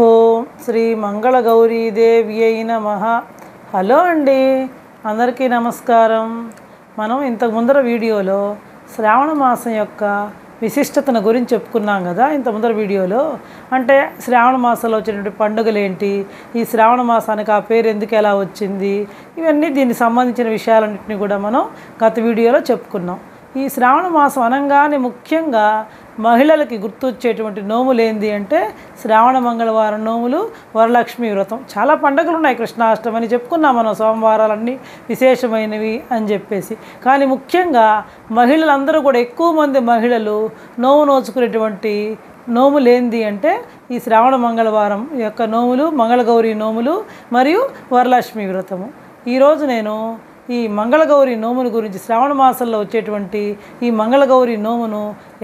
ఓం శ్రీ మంగళగౌరీదేవ్యై నమః. హలో అండి, అందరికీ నమస్కారం. మనం ఇంతకు ముందర వీడియోలో శ్రావణ మాసం యొక్క విశిష్టతను గురించి చెప్పుకున్నాం కదా. ఇంత ముందర వీడియోలో అంటే శ్రావణ మాసంలో వచ్చేటువంటి పండుగలు ఏంటి, ఈ శ్రావణ మాసానికి ఆ పేరు ఎందుకు ఎలా వచ్చింది, ఇవన్నీ దీనికి సంబంధించిన విషయాలన్నింటినీ కూడా మనం గత వీడియోలో చెప్పుకున్నాం. ఈ శ్రావణ మాసం అనగానే ముఖ్యంగా మహిళలకి గుర్తొచ్చేటువంటి నోములు ఏంది అంటే శ్రావణ మంగళవారం నోములు, వరలక్ష్మి వ్రతం. చాలా పండుగలు ఉన్నాయి, కృష్ణాష్టమి అని చెప్పుకున్నాం మనం, సోమవారాలన్నీ విశేషమైనవి అని చెప్పేసి. కానీ ముఖ్యంగా మహిళలందరూ కూడా ఎక్కువ మంది మహిళలు నోము నోచుకునేటువంటి నోములు ఏంది అంటే ఈ శ్రావణ మంగళవారం యొక్క నోములు, మంగళగౌరి నోములు మరియు వరలక్ష్మి వ్రతము. ఈరోజు నేను ఈ మంగళగౌరి నోముల గురించి, శ్రావణ మాసంలో వచ్చేటువంటి ఈ మంగళగౌరి నోమును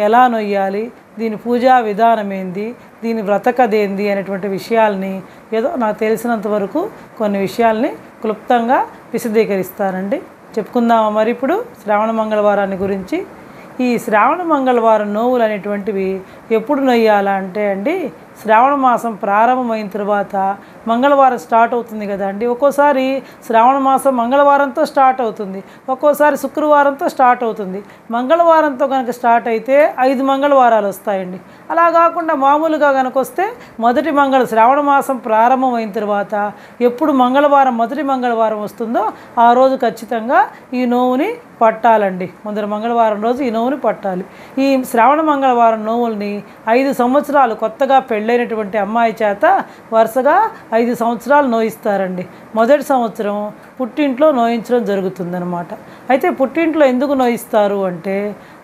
ఎలా నొయ్యాలి, దీని పూజా విధానం ఏంది, దీని వ్రతకథ ఏంది అనేటువంటి విషయాల్ని ఏదో నాకు తెలిసినంత వరకు కొన్ని విషయాల్ని క్లుప్తంగా విశదీకరిస్తానండి. చెప్పుకుందామా మరి ఇప్పుడు శ్రావణ మంగళవారాన్ని గురించి. ఈ శ్రావణ మంగళవారం నోవులు అనేటువంటివి ఎప్పుడు నొయ్యాలంటే అండి, శ్రావణ మాసం ప్రారంభమైన తర్వాత మంగళవారం స్టార్ట్ అవుతుంది కదా అండి. ఒక్కోసారి శ్రావణ మాసం మంగళవారంతో స్టార్ట్ అవుతుంది, ఒక్కోసారి శుక్రవారంతో స్టార్ట్ అవుతుంది. మంగళవారంతో కనుక స్టార్ట్ అయితే 5 మంగళవారాలు వస్తాయండి. అలా కాకుండా మామూలుగా కనుక వస్తే శ్రావణ మాసం ప్రారంభమైన తర్వాత ఎప్పుడు మంగళవారం మొదటి మంగళవారం వస్తుందో ఆ రోజు ఖచ్చితంగా ఈ నోవుని పట్టాలండి. ముందర మంగళవారం రోజు ఈ నోవుని పట్టాలి. ఈ శ్రావణ మంగళవారం నోవుల్ని 5 సంవత్సరాలు కొత్తగా పెళ్ళైనటువంటి అమ్మాయి చేత వరుసగా 5 సంవత్సరాలు నోయిస్తారండి. మొదటి సంవత్సరం పుట్టింట్లో నోయించడం జరుగుతుందన్నమాట. అయితే పుట్టింట్లో ఎందుకు నోయిస్తారు అంటే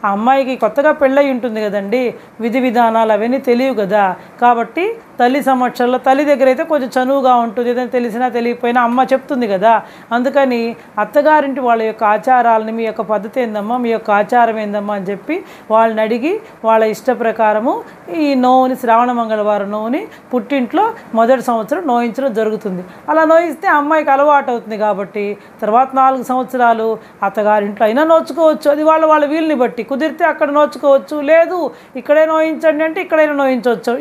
ఆ అమ్మాయికి కొత్తగా పెళ్ళై ఉంటుంది కదండి, విధి విధానాలు అవన్నీ తెలియవు కదా. కాబట్టి తల్లి సమక్షంలో, తల్లి దగ్గర అయితే కొంచెం చనువుగా ఉంటుంది, ఏదైనా తెలిసినా తెలియకపోయినా అమ్మ చెప్తుంది కదా. అందుకని అత్తగారింటి వాళ్ళ యొక్క ఆచారాలని, మీ యొక్క పద్ధతి ఏందమ్మా, మీ యొక్క ఆచారం ఏందమ్మా అని చెప్పి వాళ్ళని అడిగి వాళ్ళ ఇష్ట ప్రకారము ఈ నోవుని, శ్రావణ మంగళవారం నోవుని పుట్టింట్లో మొదటి సంవత్సరం నోయించడం జరుగుతుంది. అలా నోయిస్తే అమ్మాయికి అలవాటు అవుతుంది కాబట్టి తర్వాత 4 సంవత్సరాలు అత్తగారింట్లో అయినా నోచుకోవచ్చు. అది వాళ్ళ వీలుని బట్టి, కుదిరితే అక్కడ నోచుకోవచ్చు, లేదు ఇక్కడే నోయించండి అంటే ఇక్కడైనా నోయించవచ్చు.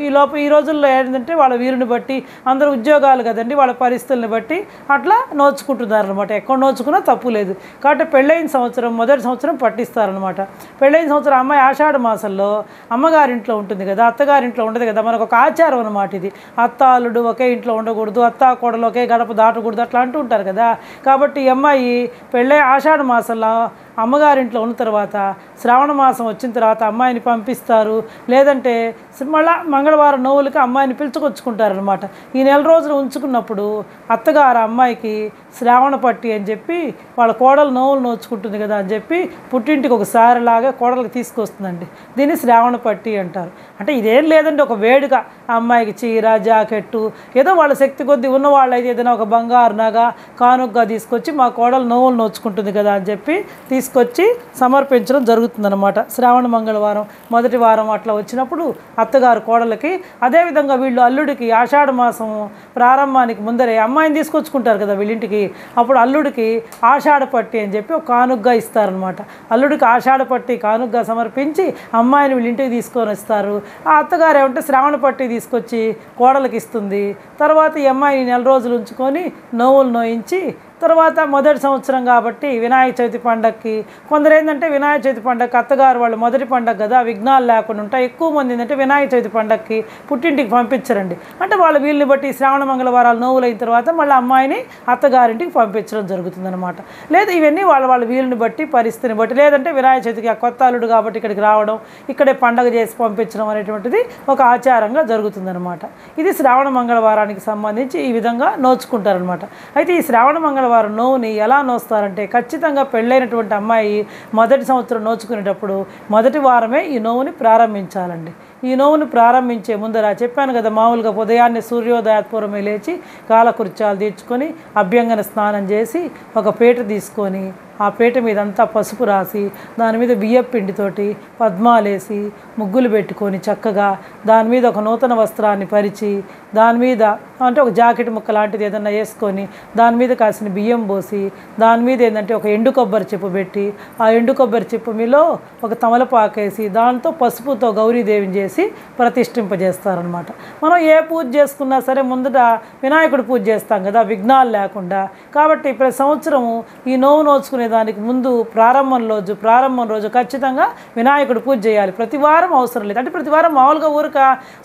ఈ రోజుల్లో ఏంటంటే వాళ్ళ వీలుని బట్టి, అందరూ ఉద్యోగాలు కదండి, వాళ్ళ పరిస్థితులను బట్టి అట్లా నోచుకుంటున్నారనమాట. ఎక్కడ నోచుకున్నా తప్పు లేదు. కాబట్టి పెళ్ళైన సంవత్సరం మొదటి సంవత్సరం పట్టిస్తారనమాట. పెళ్ళైన సంవత్సరం అమ్మాయి ఆషాఢ మాసంలో అమ్మగారింట్లో ఉంటుంది కదా, అత్తగారింట్లో ఉండదు కదా. మనకు ఒక ఆచారం అనమాట ఇది. అత్త అల్లుడు ఒకే ఇంట్లో ఉండకూడదు, అత్త కోడలు ఒకే గడప దాటకూడదు, అట్లా అంటూ ఉంటారు కదా. కాబట్టి ఈ అమ్మాయి పెళ్ళై ఆషాఢ మాసంలో అమ్మగారింట్లో ఉన్న తర్వాత శ్రావణ మాసం వచ్చిన తర్వాత అమ్మాయిని పంపిస్తారు. లేదంటే మళ్ళీ మంగళవారం నోవులకి అమ్మాయిని పిలుచుకొచ్చుకుంటారనమాట. ఈ నెల రోజులు ఉంచుకున్నప్పుడు అత్తగారు అమ్మాయికి శ్రావణ పట్టి అని చెప్పి వాళ్ళ కోడలు నోవులు నోచుకుంటుంది కదా అని చెప్పి పుట్టింటికి ఒకసారిలాగా కోడలకు తీసుకొస్తుందండి. దీన్ని శ్రావణ పట్టి అంటారు. అంటే ఇదేం లేదండి, ఒక వేడుక. ఆ అమ్మాయికి చీర, జాకెట్టు, ఏదో వాళ్ళ శక్తి కొద్దీ ఉన్నవాళ్ళు అయితే ఏదైనా ఒక బంగారు నగ కానుకగా తీసుకొచ్చి మా కోడలు నోవులు నోచుకుంటుంది కదా అని చెప్పి తీసుకొచ్చి సమర్పించడం జరుగుతుందన్నమాట. శ్రావణ మంగళవారం మొదటి వారం అట్లా వచ్చినప్పుడు అత్తగారు కోడలకి, అదేవిధంగా వీళ్ళు అల్లుడికి ఆషాఢ మాసం ప్రారంభానికి ముందరే అమ్మాయిని తీసుకొచ్చుకుంటారు కదా వీళ్ళింటికి. అప్పుడు అల్లుడికి ఆషాఢ పట్టి అని చెప్పి ఒక కానుకగా ఇస్తారనమాట. అల్లుడికి ఆషాఢ పట్టి కానుకగా సమర్పించి అమ్మాయిని వీళ్ళింటికి తీసుకొని వస్తారు. ఆ అత్తగారు ఏమంటే శ్రావణ పట్టి తీసుకొచ్చి కోడలకి ఇస్తుంది. తర్వాత ఈ అమ్మాయిని నెల రోజులు ఉంచుకొని నోవులు నోయించి తర్వాత మొదటి సంవత్సరం కాబట్టి వినాయక చవితి పండగకి, కొందరు ఏంటంటే వినాయక చవితి పండగకి అత్తగారు వాళ్ళు మొదటి పండగ కదా, విఘ్నాలు లేకుండా ఉంటాయి. ఎక్కువ మంది ఏంటంటే వినాయక చవితి పండగకి పుట్టింటికి పంపించరండి. అంటే వాళ్ళ వీళ్ళని బట్టి శ్రావణ మంగళవారాలు నోవులు అయిన తర్వాత మళ్ళీ అమ్మాయిని అత్తగారింటికి పంపించడం జరుగుతుందన్నమాట. లేదు ఇవన్నీ వాళ్ళ వీళ్ళని బట్టి, పరిస్థితిని బట్టి. లేదంటే వినాయక చవితికి ఆ కొత్త అల్లుడు కాబట్టి ఇక్కడికి రావడం, ఇక్కడే పండగ చేసి పంపించడం అనేటువంటిది ఒక ఆచారంగా జరుగుతుందన్నమాట. ఇది శ్రావణ మంగళవారానికి సంబంధించి ఈ విధంగా నోచుకుంటారనమాట. అయితే ఈ శ్రావణ మంగళవారం నోవుని ఎలా నోస్తారంటే ఖచ్చితంగా పెళ్ళైనటువంటి అమ్మాయి మొదటి సంవత్సరం నోచుకునేటప్పుడు మొదటి వారమే ఈ నోవుని ప్రారంభించాలండి. ఈ నోవుని ప్రారంభించే ముందర చెప్పాను కదా, మామూలుగా ఉదయాన్నే సూర్యోదయాత్పూర్వమే లేచి కాలకృత్యాలు తీర్చుకొని అభ్యంగన స్నానం చేసి ఒక పీట తీసుకొని ఆ పీట మీద అంతా పసుపు రాసి దాని మీద బియ్యపు పిండితోటి పద్మాలేసి ముగ్గులు పెట్టుకొని చక్కగా దాని మీద ఒక నూతన వస్త్రాన్ని పరిచి దాని మీద అంటే ఒక జాకెట్ ముక్క లాంటిది ఏదన్నా వేసుకొని దాని మీద కాసిన బియ్యం పోసి దాని మీద ఏంటంటే ఒక ఎండు కొబ్బరి చెప్పు పెట్టి ఆ ఎండు కొబ్బరి చెప్పు మీలో ఒక తమలపాకేసి దాంతో పసుపుతో గౌరీదేవిని చేసి ప్రతిష్ఠింపజేస్తారనమాట. మనం ఏ పూజ చేసుకున్నా సరే ముందట వినాయకుడు పూజ చేస్తాం కదా, విఘ్నాలు లేకుండా. కాబట్టి ప్రతి సంవత్సరము ఈ నోవు నోచుకునే దానికి ముందు ప్రారంభం రోజు ఖచ్చితంగా వినాయకుడు పూజ చేయాలి. ప్రతి వారం అవసరం లేదు. అంటే ప్రతి వారం మామూలుగా ఊరక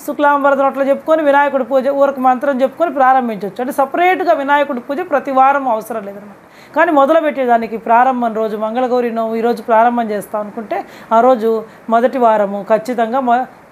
శుక్లాంబరదం అట్లా చెప్పుకొని వినాయకుడి పూజ ఊరక మంత్రం చెప్పుకొని ప్రారంభించవచ్చు. అంటే సపరేట్గా వినాయకుడి పూజ ప్రతి వారం అవసరం లేదన్నమాట. కానీ మొదలుపెట్టేదానికి ప్రారంభం రోజు మంగళగౌరి నోము ఈరోజు ప్రారంభం చేస్తాం అనుకుంటే ఆ రోజు మొదటి వారము ఖచ్చితంగా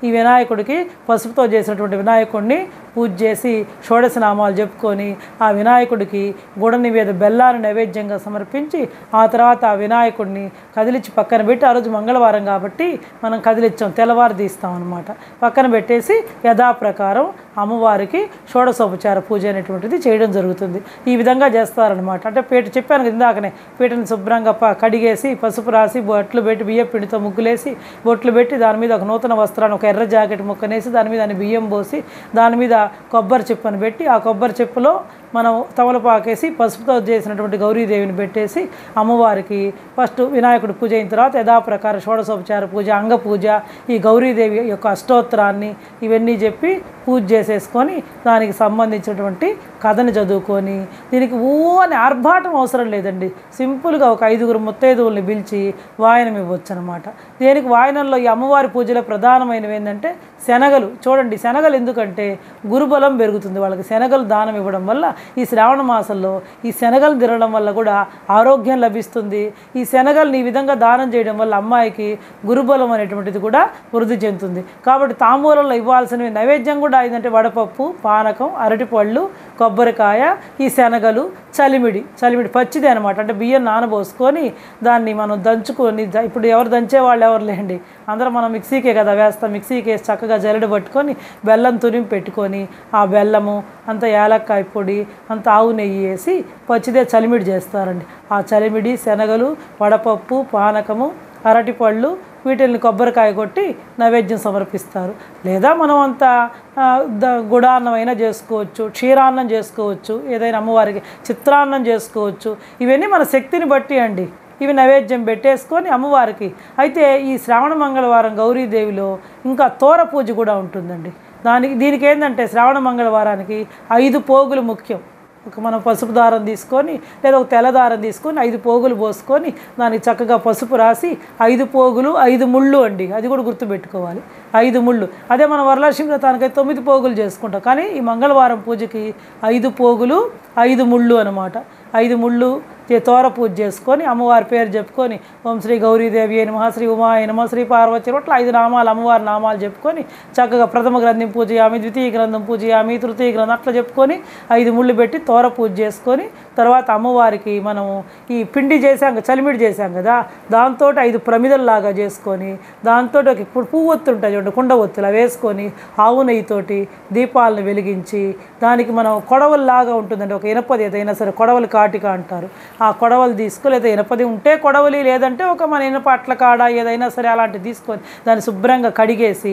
ఈ వినాయకుడికి పసుపుతో చేసినటువంటి వినాయకుడిని పూజ చేసి షోడశనామాలు చెప్పుకొని ఆ వినాయకుడికి గుడని మీద బెల్లాన్ని నైవేద్యంగా సమర్పించి ఆ తర్వాత ఆ వినాయకుడిని కదిలించి పక్కన పెట్టి ఆ రోజు మంగళవారం కాబట్టి మనం కదిలించాం, తెల్లవారు తీస్తాం అనమాట. పక్కన పెట్టేసి యథాప్రకారం అమ్మవారికి షోడశోపచార పూజ అనేటువంటిది చేయడం జరుగుతుంది. ఈ విధంగా చేస్తారనమాట. అంటే పీట చెప్పాను కదా ఇందాకనే, పీటను శుభ్రంగా కడిగేసి పసుపు రాసి బొట్లు పెట్టి బియ్యం పిండితో ముగ్గులేసి బొట్లు పెట్టి దాని మీద ఒక నూతన వస్త్రాన్ని ఒక ఎర్ర జాకెట్ ముక్కనేసి దాని మీద బియ్యం పోసి దాని మీద కొబ్బరి చిప్పను పెట్టి ఆ కొబ్బరి చిప్పలో మనం తమలపాకేసి పసుపుతో చేసినటువంటి గౌరీదేవిని పెట్టేసి అమ్మవారికి ఫస్ట్ వినాయకుడి పూజ అయిన తర్వాత యథాప్రకారం షోడశోపచార పూజ, అంగ పూజ, ఈ గౌరీదేవి యొక్క అష్టోత్తరాన్ని ఇవన్నీ చెప్పి పూజ చేసేసుకొని దానికి సంబంధించినటువంటి కథను చదువుకొని దీనికి అని ఆర్భాటం అవసరం లేదండి. సింపుల్గా ఒక 5 ముత్తైదువుల్ని పిలిచి వాయనం ఇవ్వచ్చు అనమాట. దీనికి వాయనంలో ఈ అమ్మవారి పూజలో ప్రధానమైనవి ఏంటంటే శనగలు. చూడండి, శనగలు ఎందుకంటే గురుబలం పెరుగుతుంది వాళ్ళకి. శనగలు దానం ఇవ్వడం వల్ల ఈ శ్రావణ మాసంలో ఈ శనగలు తినడం వల్ల కూడా ఆరోగ్యం లభిస్తుంది. ఈ శనగల్ని ఈ విధంగా దానం చేయడం వల్ల అమ్మాయికి గురుబలం అనేటువంటిది కూడా వృద్ధి చెందుతుంది. కాబట్టి తాంబూలంలో ఇవ్వాల్సినవి నైవేద్యం కూడా ఏంటంటే వడపప్పు, పానకం, అరటిపళ్ళు, కొబ్బరికాయ, ఈ శనగలు, చలిమిడి పచ్చిదే అనమాట. అంటే బియ్యం నానబోసుకొని దాన్ని మనం దంచుకొని, ఇప్పుడు ఎవరు దంచేవాళ్ళు ఎవరు లేండి, అందరం మనం మిక్సీకే కదా వేస్తాం. మిక్సీకి వేసి చక్కగా జల్లెడ పట్టుకొని బెల్లం తురిమి పెట్టుకొని ఆ బెల్లము అంత యాలక్కాయ పొడి అంత ఆవు నెయ్యి వేసి పచ్చిదే చలిమిడి చేస్తారండి. ఆ చలిమిడి, శనగలు, వడపప్పు, పానకము, అరటిపళ్ళు వీటిని కొబ్బరికాయ కొట్టి నైవేద్యం సమర్పిస్తారు. లేదా మనం అంత గుడాన్నం అయినా చేసుకోవచ్చు, క్షీరాన్నం చేసుకోవచ్చు, ఏదైనా అమ్మవారికి చిత్రాన్నం చేసుకోవచ్చు. ఇవన్నీ మన శక్తిని బట్టి అండి. ఇవి నైవేద్యం పెట్టేసుకొని అమ్మవారికి. అయితే ఈ శ్రావణ మంగళవారం గౌరీదేవిలో ఇంకా తోర పూజ కూడా ఉంటుందండి. దీనికి ఏంటంటే శ్రావణ మంగళవారానికి 5 పోగులు ముఖ్యం. మనం పసుపు దారం తీసుకొని లేదా ఒక తెల్ల దారం తీసుకొని 5 పోగులు పోసుకొని దానికి చక్కగా పసుపు రాసి 5 పోగులు 5 ముళ్ళు అండి, అది కూడా గుర్తుపెట్టుకోవాలి. 5 ముళ్ళు. అదే మన వరలక్ష్మి వ్రతానికైతే 9 పోగులు చేసుకుంటాం. కానీ ఈ మంగళవారం పూజకి 5 పోగులు 5 ముళ్ళు అనమాట. 5 ముళ్ళు తోర పూజ చేసుకొని అమ్మవారి పేరు చెప్పుకొని ఓం శ్రీ గౌరీదేవి అయిన నమః, శ్రీ ఉమా అయిన నమః, శ్రీ పార్వతి అట్లా 5 నామాలు అమ్మవారి నామాలు చెప్పుకొని చక్కగా ప్రథమ గ్రంథం పూజయామి, ద్వితీయ గ్రంథం పూజయామి, తృతీయ గ్రంథం అట్లా చెప్పుకొని 5 ముళ్ళు పెట్టి తోర పూజ చేసుకొని తర్వాత అమ్మవారికి మనము ఈ పిండి చేసాం, చలిమిడి చేసాం కదా, దాంతో 5 ప్రమిదల్లాగా చేసుకొని దాంతో ఇప్పుడు పువ్వు ఒత్తి ఉంటాయి చూడండి, కుండ ఒత్తులు అవి వేసుకొని ఆవు నెయ్యితోటి దీపాలను వెలిగించి దానికి మనం కొడవల్లాగా ఉంటుందండి, ఒక ఇనపది ఏదైనా సరే కొడవలి కాటిక అంటారు. ఆ కొడవలు తీసుకొని లేదా ఇనపది ఉంటే కొడవలి, లేదంటే ఒక మన ఇనప అట్ల కాడ ఏదైనా సరే అలాంటివి తీసుకొని దాన్ని శుభ్రంగా కడిగేసి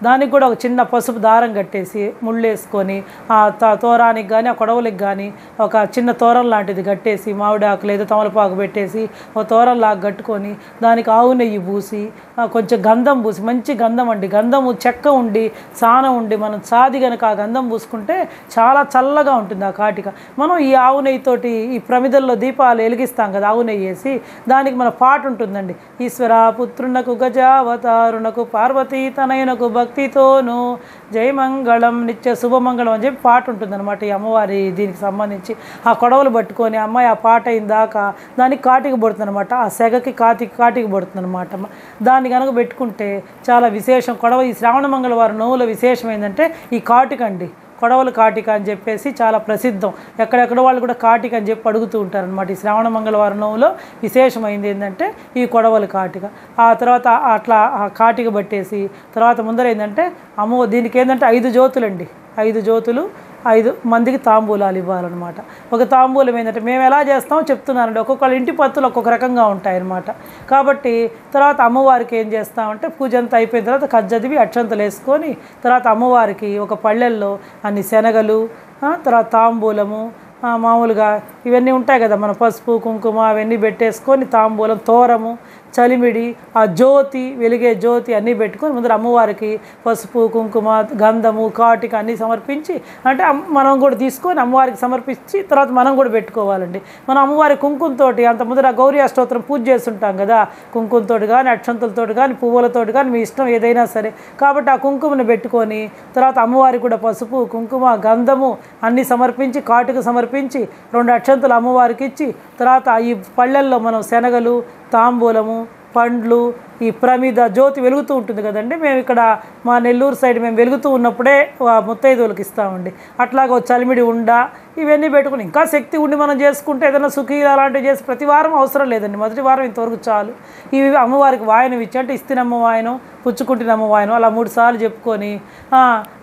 దానికి కూడా ఒక చిన్న పసుపు దారం కట్టేసి ముళ్ళు వేసుకొని ఆ తోరానికి కానీ ఆ కొడవలికి కానీ ఒక చిన్న తోరం లాంటిది కట్టేసి మామిడాకు లేదా తమలపాకు పెట్టేసి ఒక తోరంలాగా కట్టుకొని దానికి ఆవు నెయ్యి పూసి కొంచెం గంధం పూసి, మంచి గంధం అండి, గంధము చెక్క ఉండి సానం ఉండి మనం సాది కనుక ఆ గంధం పూసుకుంటే చాలా చల్లగా ఉంటుంది ఆ కాటిక. మనం ఈ ఆవు నెయ్యితోటి ఈ ప్రమిదల్లో దీపాలు వెలిగిస్తాం కదా, ఆవు నెయ్యి వేసి దానికి మన పాట ఉంటుందండి. ఈశ్వర పుత్రునకు గజావతారునకు పార్వతీ తనయునకు భక్తితోను జయమంగళం నిత్య శుభమంగళం అని చెప్పి పాట ఉంటుందన్నమాట. ఈ అమ్మవారి దీనికి సంబంధించి ఆ కొడవలు పట్టుకొని అమ్మాయి ఆ పాట అయిందాక దానికి కాటికి పడుతుంది అనమాట. ఆ సెగకి కాటికి పడుతుంది అనమాట. దాన్ని కనుక పెట్టుకుంటే చాలా విశేషం. ఈ శ్రావణ మంగళవారం నోవుల విశేషం ఏంటంటే ఈ కాటికండి, కొడవలు కాటిక అని చెప్పేసి చాలా ప్రసిద్ధం. ఎక్కడెక్కడ వాళ్ళు కూడా కాటిక అని చెప్పి అడుగుతూ ఉంటారనమాట. ఈ శ్రావణ మంగళవారం నోవులో విశేషమైంది ఏంటంటే ఈ కొడవలు కాటిక. ఆ తర్వాత అట్లా ఆ కాటిక పట్టేసి తర్వాత ముందర ఏంటంటే దీనికి ఏంటంటే 5 జ్యోతులండి, 5 జ్యోతులు 5 మందికి తాంబూలాలు ఇవ్వాలన్నమాట. ఒక తాంబూలం ఏంటంటే మేము ఎలా చేస్తామో చెప్తున్నానండి. ఒక్కొక్కళ్ళ ఇంటి పత్తులు ఒక్కొక్క రకంగా ఉంటాయన్నమాట. కాబట్టి తర్వాత అమ్మవారికి ఏం చేస్తామంటే పూజ అంతా అయిపోయిన తర్వాత కజ్జదివి అక్షంతలు వేసుకొని తర్వాత అమ్మవారికి ఒక పళ్ళెల్లో అన్ని శనగలు, తర్వాత తాంబూలము, మామూలుగా ఇవన్నీ ఉంటాయి కదా, మన పసుపు కుంకుమ అవన్నీ పెట్టేసుకొని తాంబూలం, తోరము, చలిమిడి, ఆ జ్యోతి, వెలిగే జ్యోతి అన్నీ పెట్టుకొని ముందర అమ్మవారికి పసుపు కుంకుమ గంధము కాటిక అన్నీ సమర్పించి, అంటే మనం కూడా తీసుకొని అమ్మవారికి సమర్పించి తర్వాత మనం కూడా పెట్టుకోవాలండి. మనం అమ్మవారి కుంకుమతో అంత ముందర గౌరీ అష్టోత్తరం పూజ చేస్తుంటాం కదా, కుంకుమతో కానీ అక్షంతలతో కానీ పువ్వులతో కానీ మీ ఇష్టం ఏదైనా సరే. కాబట్టి ఆ కుంకుమను పెట్టుకొని తర్వాత అమ్మవారికి కూడా పసుపు కుంకుమ గంధము అన్నీ సమర్పించి కాటిక సమర్పించి 2 అక్షంతలు అమ్మవారికి ఇచ్చి తర్వాత ఈ పళ్ళెల్లో మనం శనగలు, తాంబూలము, పండ్లు, ఈ ప్రమిద జ్యోతి వెలుగుతూ ఉంటుంది కదండి. మేము ఇక్కడ మా నెల్లూరు సైడ్ మేము వెలుగుతూ ఉన్నప్పుడే ముత్తైదువులకు ఇస్తామండి. అట్లాగే చలిమిడి ఉండ ఇవన్నీ పెట్టుకుని ఇంకా శక్తి ఉండి మనం చేసుకుంటే ఏదైనా సుఖీ అలాంటివి చేసి ప్రతి వారం అవసరం లేదండి. మొదటి వారం ఇంతవరకు చాలు. ఇవి అమ్మవారికి వాయనం ఇచ్చి, అంటే ఇస్తినమ్మ వాయనం, పుచ్చుకుంటినమ్మ వాయనం అలా 3 సార్లు చెప్పుకొని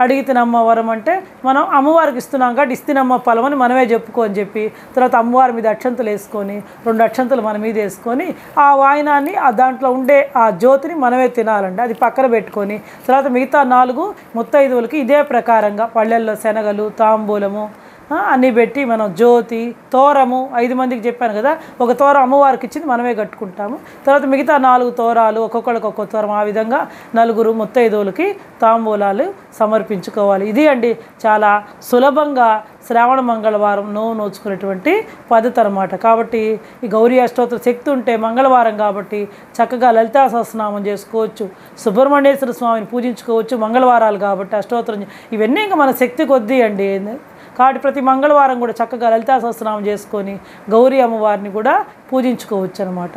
అడిగితినమ్మ వరం అంటే మనం అమ్మవారికి ఇస్తున్నాం కాబట్టి ఇస్తినమ్మ ఫలం అని మనమే చెప్పుకొని చెప్పి తర్వాత అమ్మవారి మీద అక్షంతలు వేసుకొని 2 అక్షంతలు మన మీద వేసుకొని ఆ వాయనాన్ని దాంట్లో ఉండే ఆ జ్యోతిని మనమే తినాలండి. అది పక్కన పెట్టుకొని తర్వాత మిగతా 4 ముత్తైదువులకి ఇదే ప్రకారంగా పళ్ళెల్లో శనగలు, తాంబూలము అన్నీ పెట్టి మనం జ్యోతి, తోరము 5 మందికి చెప్పాను కదా, ఒక తోరం అమ్మవారికి ఇచ్చింది మనమే కట్టుకుంటాము. తర్వాత మిగతా 4 తోరాలు ఒక్కొక్కరికి ఒక్కొక్క తోరం, ఆ విధంగా 4 ముత్తైదువులకి తాంబూలాలు సమర్పించుకోవాలి. ఇది అండి చాలా సులభంగా శ్రావణ మంగళవారం నోచుకునేటువంటి పద్ధతి అనమాట. కాబట్టి ఈ గౌరీ అష్టోత్తర శక్తి ఉంటే మంగళవారం కాబట్టి చక్కగా లలితా సహస్రనామం చేసుకోవచ్చు, సుబ్రహ్మణ్యేశ్వర స్వామిని పూజించుకోవచ్చు. మంగళవారాలు కాబట్టి అష్టోత్తరం ఇవన్నీ ఇంకా మన శక్తి కొద్దీ అండి. కాబట్టి ప్రతి మంగళవారం కూడా చక్కగా లలితా సహస్రనామం చేసుకొని గౌరీ అమ్మవారిని కూడా పూజించుకోవచ్చు అనమాట.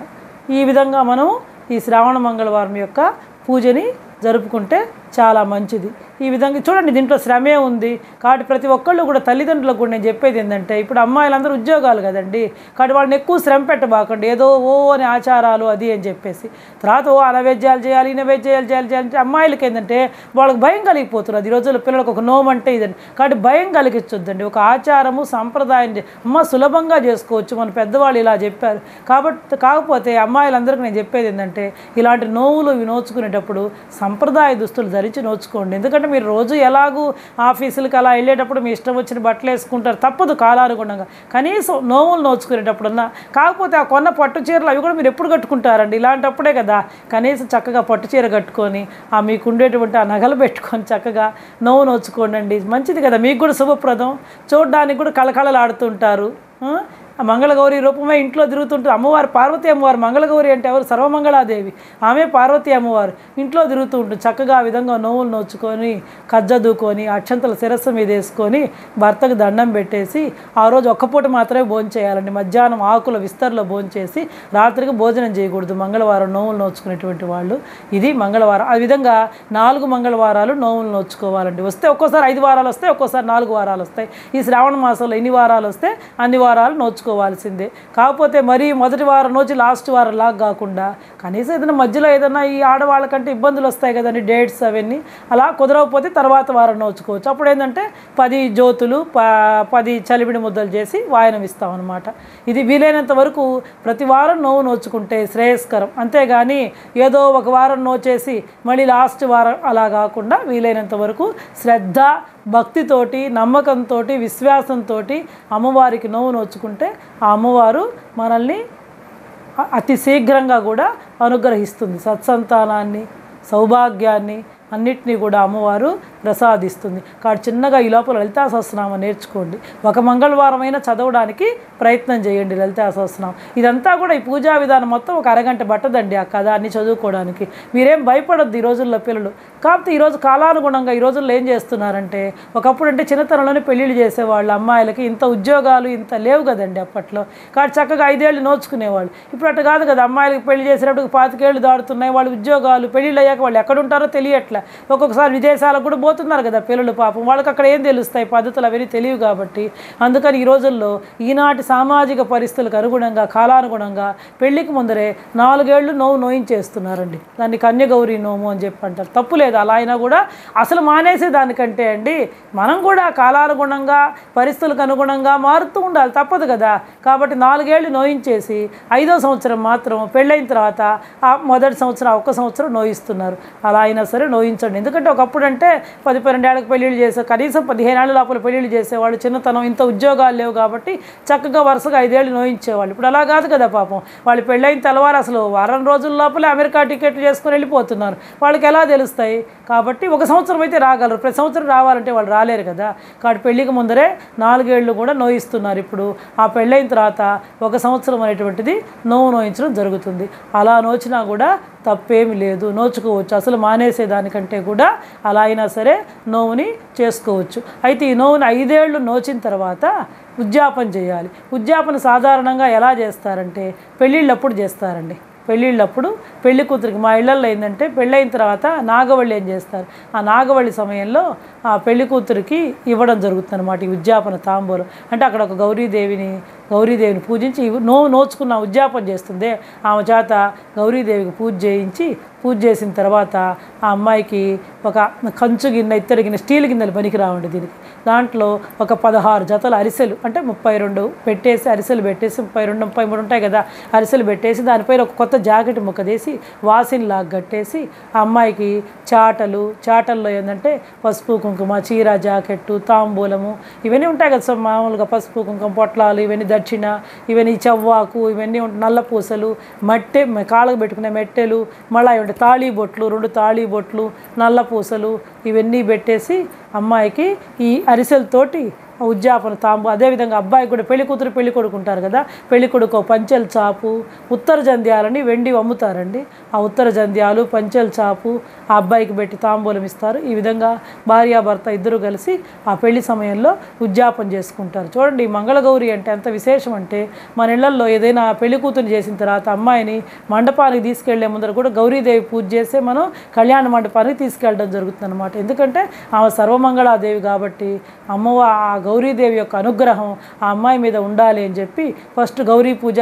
ఈ విధంగా మనం ఈ శ్రావణ మంగళవారం యొక్క పూజని జరుపుకుంటే చాలా మంచిది. ఈ విధంగా చూడండి, దీంట్లో శ్రమే ఉంది. కాబట్టి ప్రతి ఒక్కళ్ళు కూడా తల్లిదండ్రులకు కూడా నేను చెప్పేది ఏంటంటే, ఇప్పుడు అమ్మాయిలందరూ ఉద్యోగాలు కదండి, కాబట్టి వాళ్ళని ఎక్కువ శ్రమ పెట్టబాకండి. ఏదో అని ఆచారాలు అది అని చెప్పేసి తర్వాత ఆ నైవేద్యాలు చేయాలి, ఈ నైవేద్యాలు చేయాలి అంటే అమ్మాయిలకి ఏంటంటే వాళ్ళకి భయం కలిగిపోతున్నారు. ఈ రోజుల్లో పిల్లలకు ఒక నోము అంటే ఇదండి. కాబట్టి భయం కలిగించొద్దండి. ఒక ఆచారము సంప్రదాయం సులభంగా చేసుకోవచ్చు. మన పెద్దవాళ్ళు ఇలా చెప్పారు. కాబట్టి కాకపోతే అమ్మాయిలందరికీ నేను చెప్పేది ఏంటంటే, ఇలాంటి నోవులు ఇవి నోచుకునేటప్పుడు సంప్రదాయ దుస్తులు ధరించి నోచుకోండి. ఎందుకంటే మీరు రోజు ఎలాగూ ఆఫీసులకు అలా వెళ్ళేటప్పుడు మీ ఇష్టం వచ్చిన బట్టలు వేసుకుంటారు, తప్పదు కాలానుగుణంగా. కనీసం నోములు నోచుకునేటప్పుడన్నా కాకపోతే ఆ కొన్న పట్టు చీరలు అవి కూడా మీరు ఎప్పుడు కట్టుకుంటారండి? ఇలాంటప్పుడే కదా. కనీసం చక్కగా పట్టు చీర కట్టుకొని మీకు ఉండేటువంటి ఆ నగలు పెట్టుకొని చక్కగా నోవు నోచుకోండి. మంచిది కదా, మీకు కూడా శుభప్రదం. చూడడానికి కూడా కళకళలాడుతుంటారు. మంగళగౌరి రూపమే ఇంట్లో తిరుగుతుంటుంది. అమ్మవారు పార్వతీ అమ్మవారు. మంగళగౌరి అంటే ఎవరు? సర్వమంగళాదేవి. ఆమె పార్వతీ అమ్మవారు. ఇంట్లో తిరుగుతూ ఉంటుంది. చక్కగా ఆ విధంగా నోవులు నోచుకొని కజ్జదుకొని అక్షంతల శిరస్సు మీద వేసుకొని భర్తకు దండం పెట్టేసి ఆ రోజు ఒక్కపూట మాత్రమే భోజనం చేయాలండి. మధ్యాహ్నం ఆకుల విస్తరలో భోజనం చేసి రాత్రికి భోజనం చేయకూడదు మంగళవారం నోవులు నోచుకునేటువంటి వాళ్ళు. ఇది మంగళవారం. ఆ విధంగా 4 మంగళవారాలు నోవులు నోచుకోవాలండి. వస్తే ఒక్కోసారి 5 వారాలు వస్తాయి, ఒక్కోసారి 4 వారాలు వస్తాయి. ఈ శ్రావణ మాసంలో ఎన్ని వారాలు వస్తే అన్ని వారాలు నోచుకోవాల్సిందే. కాకపోతే మరీ మొదటి వారం నుంచి లాస్ట్ వారం లాగా కాకుండా కనీసం ఏదైనా మధ్యలో ఏదైనా ఈ ఆడవాళ్ళకంటే ఇబ్బందులు వస్తాయి కదండి, డేట్స్ అవన్నీ అలా కుదరకపోతే తర్వాత వారం నోచుకోవచ్చు. అప్పుడు ఏంటంటే 10 జ్యోతులు 10 చలిమిడి ముద్దలు చేసి వాయనం ఇస్తామన్నమాట. ఇది వీలైనంత వరకు ప్రతి వారం నోచుకుంటే శ్రేయస్కరం. అంతేగాని ఏదో ఒక వారం నోచేసి మళ్ళీ లాస్ట్ వారం అలా కాకుండా వీలైనంత వరకు శ్రద్ధ భక్తితోటి నమ్మకంతో విశ్వాసంతో అమ్మవారికి నోచుకుంటే ఆ అమ్మవారు మనల్ని అతి శీఘ్రంగా కూడా అనుగ్రహిస్తుంది. సత్సంతానాన్ని, సౌభాగ్యాన్ని అన్నిటినీ కూడా అమ్మవారు ప్రసాదిస్తుంది. కాబట్టి చిన్నగా ఈ లోపల లలితా సహస్రనామం నేర్చుకోండి. ఒక మంగళవారమైనా చదవడానికి ప్రయత్నం చేయండి లలితా సహస్రనామం. ఇదంతా కూడా ఈ పూజా విధానం మొత్తం ఒక అరగంట పట్టదండి ఆ కథ అన్ని చదువుకోవడానికి. మీరేం భయపడొద్దు ఈ రోజుల్లో పిల్లలు. కాకపోతే ఈరోజు కాలానుగుణంగా ఈ రోజుల్లో ఏం చేస్తున్నారంటే, ఒకప్పుడు అంటే చిన్నతనంలోనే పెళ్ళిళ్ళు చేసేవాళ్ళు అమ్మాయిలకి. ఇంత ఉద్యోగాలు ఇంత లేవు కదండి అప్పట్లో. కాబట్టి చక్కగా 5 ఏళ్ళు నోచుకునేవాళ్ళు. ఇప్పుడు అట్లా కాదు కదా, అమ్మాయిలకి పెళ్లి చేసేటప్పుడు 25 ఏళ్ళు దాడుతున్నాయి. వాళ్ళు ఉద్యోగాలు పెళ్ళిళ్ళు అయ్యాక వాళ్ళు ఎక్కడుంటారో తెలియట్లే. ఒక్కొక్కసారి విదేశాలకు కూడా పోతున్నారు కదా పిల్లలు పాపం, వాళ్ళకి అక్కడ ఏం తెలుస్తాయి పద్ధతులు అవన్నీ తెలియవు కాబట్టి. అందుకని ఈ రోజుల్లో ఈనాటి సామాజిక పరిస్థితులకు అనుగుణంగా కాలానుగుణంగా పెళ్లికి ముందరే 4 ఏళ్ళు నోవు నోయించేస్తున్నారండి. దాన్ని కన్యగౌరి నోము అని చెప్పి అంటారు. తప్పు లేదు, అలా అయినా కూడా అసలు మానేసే దానికంటే అండి మనం కూడా కాలానుగుణంగా పరిస్థితులకు అనుగుణంగా మారుతూ ఉండాలి, తప్పదు కదా. కాబట్టి 4 ఏళ్ళు నోయించేసి 5వ సంవత్సరం మాత్రం పెళ్ళైన తర్వాత ఆ మొదటి సంవత్సరం 1 సంవత్సరం నోయిస్తున్నారు. అలా అయినా సరే నోయించండి. ఎందుకంటే ఒకప్పుడు అంటే 10-12 ఏళ్ళకి పెళ్ళిళ్ళు చేసే, కనీసం 15 ఏళ్ళ లోపల పెళ్ళిళ్ళు చేసేవాళ్ళు. చిన్నతనం ఇంత ఉద్యోగాలు లేవు కాబట్టి చక్కగా వరుసగా 5 ఏళ్ళు నోయించేవాళ్ళు. ఇప్పుడు అలా కాదు కదా పాపం. వాళ్ళు పెళ్ళైన తెల్లవారు అసలు వారం రోజుల లోపలే అమెరికా టికెట్లు చేసుకుని వెళ్ళిపోతున్నారు. వాళ్ళకి ఎలా తెలుస్తాయి? కాబట్టి 1 సంవత్సరం అయితే రాగలరు, ప్రతి సంవత్సరం రావాలంటే వాళ్ళు రాలేరు కదా. కాబట్టి పెళ్ళికి ముందరే 4 ఏళ్ళు కూడా నోయిస్తున్నారు. ఇప్పుడు ఆ పెళ్ళైన తర్వాత 1 సంవత్సరం అనేటువంటిది నోవు నోయించడం జరుగుతుంది. అలా నోచినా కూడా తప్పేమి లేదు, నోచుకోవచ్చు. అసలు మానేసేదానికంటే కూడా అలా అయినా సరే నోవుని చేసుకోవచ్చు. అయితే ఈ నోవుని 5 ఏళ్ళు నోచిన తర్వాత ఉద్యాపన చేయాలి. ఉద్యాపన సాధారణంగా ఎలా చేస్తారంటే పెళ్ళిళ్ళప్పుడు చేస్తారండి. పెళ్ళిళ్ళప్పుడు పెళ్లి కూతురికి మా ఇళ్ళల్లో ఏంటంటే పెళ్ళైన తర్వాత నాగవళి ఏం చేస్తారు, ఆ నాగవళి సమయంలో ఆ పెళ్లి కూతురికి ఇవ్వడం జరుగుతుంది అన్నమాట. ఈ ఉద్యాపన తాంబూలం అంటే అక్కడ ఒక గౌరీదేవిని పూజించి నోచుకున్న ఉద్యాపన చేస్తుంది. ఆమె చేత గౌరీదేవికి పూజ చేసిన తర్వాత ఆ అమ్మాయికి ఒక కంచు గిన్నె, ఇత్తడి గిన్నె, స్టీల్ గిన్నెలు పనికి రావండి దీనికి. దాంట్లో ఒక 16 జతల అరిసెలు అంటే 32 పెట్టేసి, అరిసెలు పెట్టేసి 32, 33 ఉంటాయి కదా అరిసెలు పెట్టేసి, దానిపైన ఒక కొత్త జాకెట్ ముక్కదేసి వాసిన్లాగా కట్టేసి ఆ అమ్మాయికి చాటల్లో ఏంటంటే పసుపు కుంకుమ, చీర, జాకెట్టు, తాంబూలము ఇవన్నీ ఉంటాయి కదా. సో మామూలుగా పసుపు కుంకుమ పొట్లాలు, ఇవన్నీ దక్షిణ, ఇవన్నీ చెవ్వాకు, ఇవన్నీ నల్ల పూసలు, కాళ్ళకు పెట్టుకునే మెట్టెలు, మళ్ళీ తాళీ బొట్లు, 2 తాళీ బొట్లు, నల్ల పూసలు ఇవన్నీ పెట్టేసి అమ్మాయికి ఈ అరిసెలతోటి ఉద్యాపన అదేవిధంగా అబ్బాయికి కూడా పెళ్లి కూతురు పెళ్లి కొడుకు ఉంటారు కదా, పెళ్లి కొడుకు పంచెల చాపు, ఉత్తర జంధ్యాలని వెండి అమ్ముతారండి. ఆ ఉత్తర జంధ్యాలు, పంచెల చాపు ఆ అబ్బాయికి పెట్టి తాంబూలం ఇస్తారు. ఈ విధంగా భార్యాభర్త ఇద్దరు కలిసి ఆ పెళ్లి సమయంలో ఉద్యాపన చేసుకుంటారు. చూడండి, మంగళగౌరి అంటే ఎంత విశేషం అంటే మన ఇళ్లల్లో ఏదైనా పెళ్లి కూతురు చేసిన తర్వాత అమ్మాయిని మండపానికి తీసుకెళ్లే ముందర కూడా గౌరీదేవి పూజ చేస్తే మనం కళ్యాణ మండపానికి తీసుకెళ్ళడం జరుగుతుంది అనమాట. ఎందుకంటే ఆమె సర్వమంగళాదేవి కాబట్టి ఆ గౌరీదేవి యొక్క అనుగ్రహం ఆ అమ్మాయి మీద ఉండాలి అని చెప్పి ఫస్ట్ గౌరీ పూజ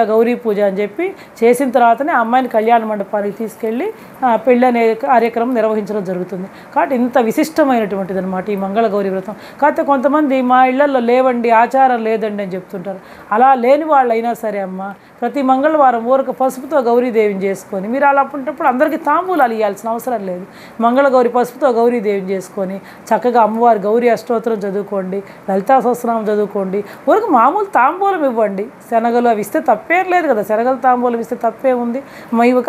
అని చెప్పి చేసిన తర్వాతనే ఆ అమ్మాయిని కళ్యాణ మండపానికి తీసుకెళ్ళి పెళ్ళి అనే కార్యక్రమం నిర్వహించడం జరుగుతుంది. కాబట్టి ఇంత విశిష్టమైనటువంటిది అనమాట ఈ మంగళగౌరి వ్రతం. కాకపోతే కొంతమంది మా ఇళ్లలో లేవండి, ఆచారం లేదండి అని చెప్తుంటారు. అలా లేని వాళ్ళు అయినా సరే అమ్మ ప్రతి మంగళవారం ఊరికి పసుపుతో గౌరీదేవిని చేసుకొని మీరు అలా అప్పుడప్పుడు అందరికీ తాంబూలాలు ఇవ్వాల్సిన అవసరం లేదు. మంగళగౌరి పసుపుతో గౌరీదేవిని చేసుకొని చక్కగా అమ్మవారి గౌరీ అష్టోత్తరం చదువుకోండి, లలితా సహస్రనామం చదువుకోండి, ఊరికి మామూలు తాంబూలం ఇవ్వండి. శనగలు అవి ఇస్తే తప్పేం లేదు కదా, శనగలు తాంబూలం ఇస్తే తప్పే ఉంది.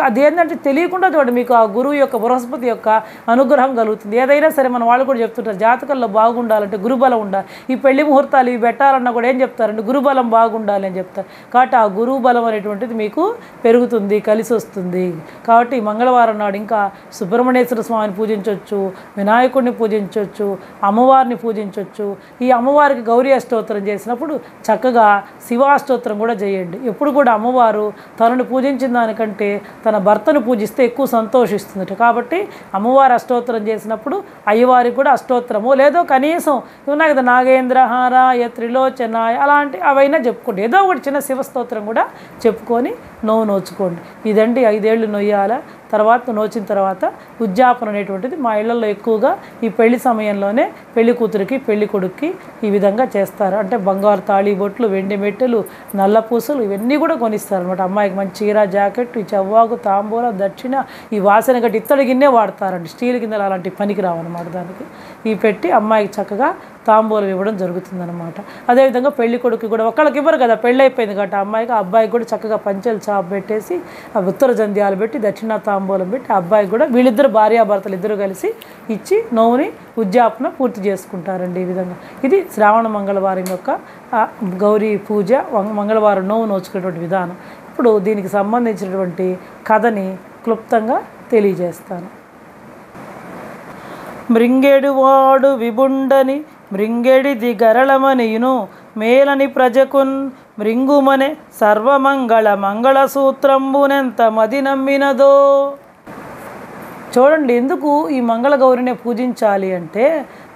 అదేంటంటే తెలియకుండా చూడండి మీకు ఆ గురువు యొక్క బృహస్పతి యొక్క అనుగ్రహం కలుగుతుంది. ఏదైనా సరే మన వాళ్ళు కూడా చెప్తుంటారు జాతకంలో బాగుండాలంటే గురుబలం ఉండాలి. ఈ పెళ్లి ముహూర్తాలు ఇవి పెట్టాలన్నా కూడా ఏం చెప్తారంటే గురుబలం బాగుండాలి అని చెప్తారు. కాబట్టి ఆ గురువు బలం అనేటువంటిది మీకు పెరుగుతుంది, కలిసి వస్తుంది. కాబట్టి మంగళవారం నాడు ఇంకా సుబ్రహ్మణ్యేశ్వర స్వామిని పూజించవచ్చు, వినాయకుడిని పూజించవచ్చు, అమ్మవారిని పూజించవచ్చు. ఈ అమ్మవారికి గౌరీ అష్టోత్తరం చేసినప్పుడు చక్కగా శివాష్టోత్తరం కూడా చేయండి. ఎప్పుడు కూడా అమ్మవారు తనను పూజించిన దానికంటే తన భర్తను పూజిస్తే ఎక్కువ సంతోషిస్తుంది. కాబట్టి అమ్మవారి అష్టోత్తరం చేసినప్పుడు అయ్యవారికి కూడా అష్టోత్తరము లేదో కనీసం ఉన్నాయి కదా నాగేంద్రహారాయ త్రిలోచనాయ అలాంటి అవైనా చెప్పుకోండి. ఏదో ఒకటి చిన్న శివస్తోత్రం కూడా చెప్పుకొని నోచుకోండి. ఇదండి 5 ఏళ్ళు నొయ్యాల తర్వాత నోచిన తర్వాత ఉద్యాపన అనేటువంటిది మా ఇళ్లలో ఎక్కువగా ఈ పెళ్లి సమయంలోనే పెళ్లి కూతురికి పెళ్లి కొడుక్కి ఈ విధంగా చేస్తారు. అంటే బంగారు తాళీ బొట్లు, వెండి మెట్టెలు, నల్ల పూసలు ఇవన్నీ కూడా కొనిస్తారు అనమాట. అమ్మాయికి మంచి చీర, జాకెట్, ఈ చెవ్వాకు, తాంబూలం, దక్షిణ, ఈ వాసన గట్టి ఇత్తడి గిన్నె వాడతారండి. స్టీల్ గిన్నెలు అలాంటి పనికి రావన్నమాట. దానికి ఈ పెట్టి అమ్మాయికి చక్కగా తాంబూలం ఇవ్వడం జరుగుతుందన్నమాట. అదేవిధంగా పెళ్లి కొడుకు కూడా ఒకళ్ళకి ఇవ్వరు కదా, పెళ్ళి అయిపోయింది కాబట్టి అమ్మాయికి అబ్బాయికి కూడా చక్కగా పంచెలు చాపు పెట్టేసి ఆ ఉత్తర జంధ్యాలు పెట్టి దక్షిణ తాంబూలం పెట్టి అబ్బాయికి కూడా వీళ్ళిద్దరు భార్యాభర్తలు ఇద్దరు కలిసి ఇచ్చి నోవుని ఉద్యాపన పూర్తి చేసుకుంటారండి. ఈ విధంగా ఇది శ్రావణ మంగళవారం యొక్క గౌరీ పూజ, మంగళవారం నోవు నోచుకునేటువంటి విధానం. ఇప్పుడు దీనికి సంబంధించినటువంటి కథని క్లుప్తంగా తెలియజేస్తాను. మృంగెడువాడు విబుండని మృంగెడిది గరళమనియును మేలని ప్రజకున్ మృంగుమనే సర్వమంగళ మంగళసూత్రంబునెంత మది నమ్మినదో. చూడండి, ఎందుకు ఈ మంగళగౌరినే పూజించాలి అంటే,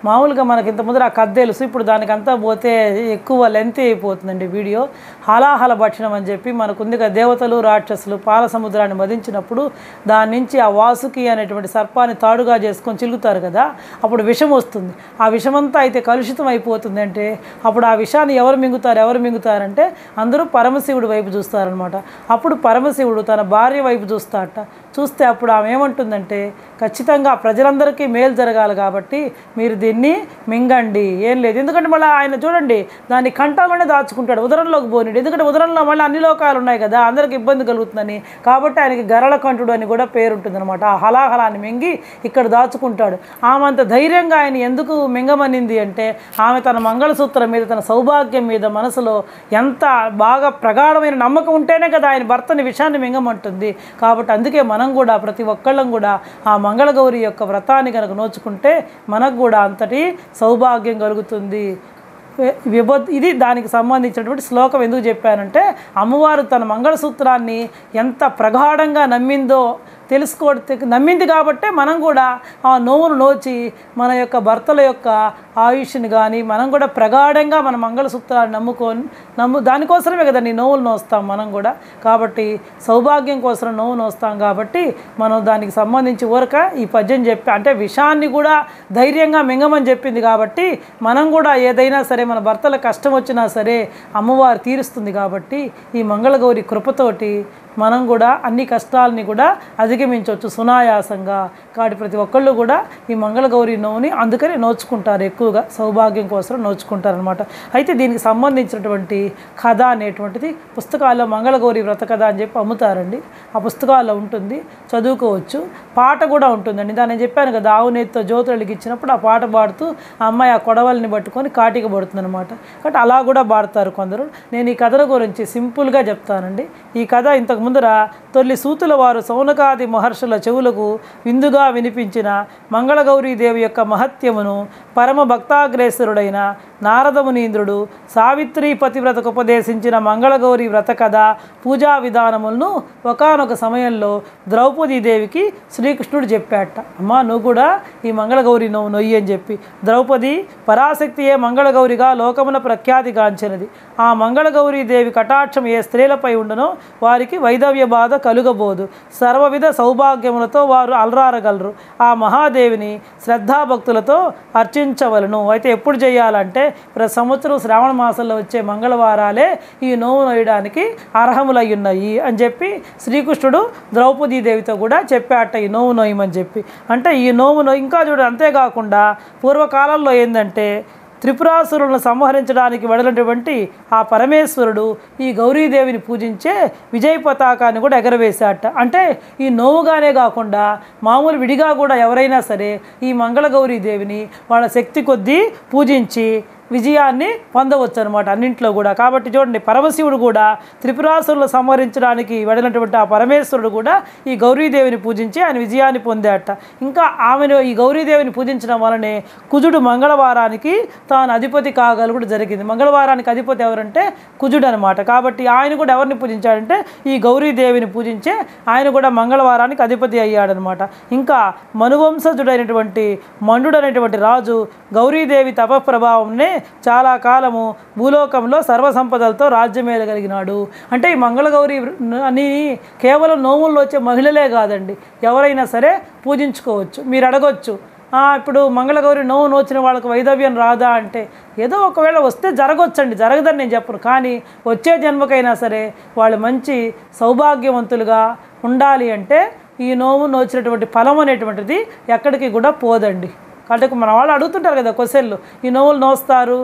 మామూలుగా మనకి ఇంత ముందర ఆ కథ తెలుసు. ఇప్పుడు దానికంతా పోతే ఎక్కువ లెంత్ అయిపోతుందండి వీడియో. హలాహల భక్షణం అని చెప్పి మనకుందిగా, దేవతలు రాక్షసులు పాల సముద్రాన్ని మదించినప్పుడు దాని నుంచి ఆ వాసుకి అనేటువంటి సర్పాన్ని తాడుగా చేసుకొని చిలుగుతారు కదా, అప్పుడు విషం వస్తుంది. ఆ విషమంతా అయితే కలుషితం అయిపోతుంది. అంటే అప్పుడు ఆ విషాన్ని ఎవరు మింగుతారంటే అందరూ పరమశివుడి వైపు చూస్తారనమాట. అప్పుడు పరమశివుడు తన భార్య వైపు చూస్తే అప్పుడు ఆమె ఏమంటుందంటే, ఖచ్చితంగా ప్రజలందరికీ మేలు జరగాలి కాబట్టి మీరు దీన్ని మింగండి, ఏం లేదు. ఎందుకంటే మళ్ళీ ఆయన చూడండి, దాన్ని కంఠంలోనే దాచుకుంటాడు, ఉదరంలోకి పోనిడు. ఎందుకంటే ఉదరంలో మళ్ళీ అన్ని లోకాలు ఉన్నాయి కదా, అందరికి ఇబ్బంది కలుగుతుందని. కాబట్టి ఆయనకి గరళ కంఠుడు అని కూడా పేరు ఉంటుంది అనమాట. ఆ హలాహలాన్ని మింగి ఇక్కడ దాచుకుంటాడు. ఆమె అంత ధైర్యంగా ఆయన ఎందుకు మింగమనింది అంటే, ఆమె తన మంగళసూత్రం మీద, తన సౌభాగ్యం మీద మనసులో ఎంత బాగా ప్రగాఢమైన నమ్మకం ఉంటేనే కదా ఆయన భర్తని విషయాన్ని మింగమంటుంది. కాబట్టి అందుకే మనం కూడా, ప్రతి ఒక్కళ్ళం కూడా ఆ మంగళగౌరి యొక్క వ్రతాన్ని కనుక నోచుకుంటే మనకు కూడా అంతటి సౌభాగ్యం కలుగుతుంది. ఇది దానికి సంబంధించినటువంటి శ్లోకం. ఎందుకు చెప్పానంటే, అమ్మవారు తన మంగళసూత్రాన్ని ఎంత ప్రగాఢంగా నమ్మింది కాబట్టే మనం కూడా ఆ నోవును నోచి మన యొక్క భర్తల యొక్క ఆయుష్ని కానీ మనం కూడా ప్రగాఢంగా మన మంగళసూత్రాన్ని దానికోసమే కదా నీ నోవులు నోస్తాం మనం కూడా. కాబట్టి సౌభాగ్యం కోసం నోవు నోస్తాం కాబట్టి మనం దానికి సంబంధించి ఈ పద్యం చెప్పి, అంటే విషాన్ని కూడా ధైర్యంగా మింగమని చెప్పింది కాబట్టి మనం కూడా ఏదైనా సరే, మన భర్తల కష్టం వచ్చినా సరే అమ్మవారు తీరుస్తుంది. కాబట్టి ఈ మంగళగౌరి కృపతోటి మనం కూడా అన్ని కష్టాలని కూడా అధిగమించవచ్చు సునాయాసంగా. కాబట్టి ప్రతి ఒక్కళ్ళు కూడా ఈ మంగళగౌరి నోవుని అందుకని నోచుకుంటారు, ఎక్కువగా సౌభాగ్యం కోసం నోచుకుంటారనమాట. అయితే దీనికి సంబంధించినటువంటి కథ అనేటువంటిది పుస్తకాల్లో మంగళగౌరి వ్రత కథ అని చెప్పి అమ్ముతారండి. ఆ పుస్తకాల్లో ఉంటుంది, చదువుకోవచ్చు. పాట కూడా ఉంటుందండి. దాన్ని చెప్పాను కదా, ఆవు నేతితో జ్యోతులు వెలిగించినప్పుడు ఆ పాట పాడుతూ ఆ అమ్మాయి ఆ కొడవల్ని పట్టుకొని కాటికి పడుతుంది అనమాట. కాబట్టి అలా కూడా పాడతారు కొందరు. నేను ఈ కథల గురించి సింపుల్గా చెప్తానండి. ఈ కథ ఇంతకు ముందర తొలి సూతుల వారు సౌనకాది మహర్షుల చెవులకు విందుగా వినిపించిన మంగళగౌరీదేవి యొక్క మహత్యమును పరమ భక్తాగ్రేసరుడైన నారదమునీంద్రుడు సావిత్రి పతివ్రతకు ఉపదేశించిన మంగళగౌరి వ్రత కథ పూజా విధానములను ఒకానొక సమయంలో ద్రౌపదీదేవికి శ్రీకృష్ణుడు చెప్పాట. అమ్మా, నువ్వు కూడా ఈ మంగళగౌరి నువ్వు నొయ్యి అని చెప్పి. ద్రౌపది పరాశక్తియే మంగళగౌరిగా లోకమున ప్రఖ్యాతిగాంచినది. ఆ మంగళగౌరీదేవి కటాక్షం ఏ స్త్రీలపై ఉండనో వారికి వైదవ్య బాధ కలుగబోదు. సర్వవిధ సౌభాగ్యములతో వారు అలరారగలరు. ఆ మహాదేవిని శ్రద్ధాభక్తులతో అర్చించవలను. అయితే ఎప్పుడు చేయాలంటే, ప్రతి సంవత్సరం శ్రావణ మాసంలో వచ్చే మంగళవారాలే ఈ నోవు నోయడానికి అర్హములై ఉన్నాయి అని చెప్పి శ్రీకృష్ణుడు ద్రౌపదీదేవితో కూడా చెప్పాట, ఈ నోవు నోయమని చెప్పి. అంటే ఈ నోవును ఇంకా అంతేకాకుండా పూర్వకాలంలో ఏంటంటే, త్రిపురాసురులను సంహరించడానికి వెడలినటువంటి ఆ పరమేశ్వరుడు ఈ గౌరీదేవిని పూజించే విజయ పతాకాన్ని కూడా ఎగరవేశాట. అంటే ఈ నోవుగానే కాకుండా మామూలు విడిగా కూడా ఎవరైనా సరే ఈ మంగళగౌరీదేవిని వాళ్ళ శక్తి కొద్దీ పూజించి విజయాన్ని పొందవచ్చు అనమాట అన్నింట్లో కూడా. కాబట్టి చూడండి, పరమశివుడు కూడా త్రిపురాసురులు సంహరించడానికి వెళ్ళినటువంటి ఆ పరమేశ్వరుడు కూడా ఈ గౌరీదేవిని పూజించి ఆయన విజయాన్ని పొందాట. ఇంకా ఆమెను ఈ గౌరీదేవిని పూజించడం వలనే కుజుడు మంగళవారానికి తాను అధిపతి కాగలుగుడు జరిగింది. మంగళవారానికి అధిపతి ఎవరంటే కుజుడు అనమాట. కాబట్టి ఆయన కూడా ఎవరిని పూజించాడంటే ఈ గౌరీదేవిని పూజించే ఆయన కూడా మంగళవారానికి అధిపతి అయ్యాడనమాట. ఇంకా మనువంశజుడైనటువంటి మండుడు అనేటువంటి రాజు గౌరీదేవి తపప్రభావంనే చాలా కాలము భూలోకంలో సర్వసంపదలతో రాజ్యమేలగలిగినాడు. అంటే ఈ మంగళగౌరి అని కేవలం నోముల్లో వచ్చే మహిళలే కాదండి, ఎవరైనా సరే పూజించుకోవచ్చు. మీరు అడగొచ్చు, ఇప్పుడు మంగళగౌరి నోవు నోచిన వాళ్ళకి వైదవ్యం రాదా అంటే, ఏదో ఒకవేళ వస్తే జరగొచ్చండి, జరగదని నేను చెప్పను. కానీ వచ్చే జన్మకైనా సరే వాళ్ళు మంచి సౌభాగ్యవంతులుగా ఉండాలి అంటే ఈ నోవు నోచినటువంటి ఫలం అనేటువంటిది ఎక్కడికి కూడా పోదండి. కాబట్టి మన వాళ్ళు అడుగుతుంటారు కదా క్వశ్చన్లు, ఈ నోవులు నోస్తారు,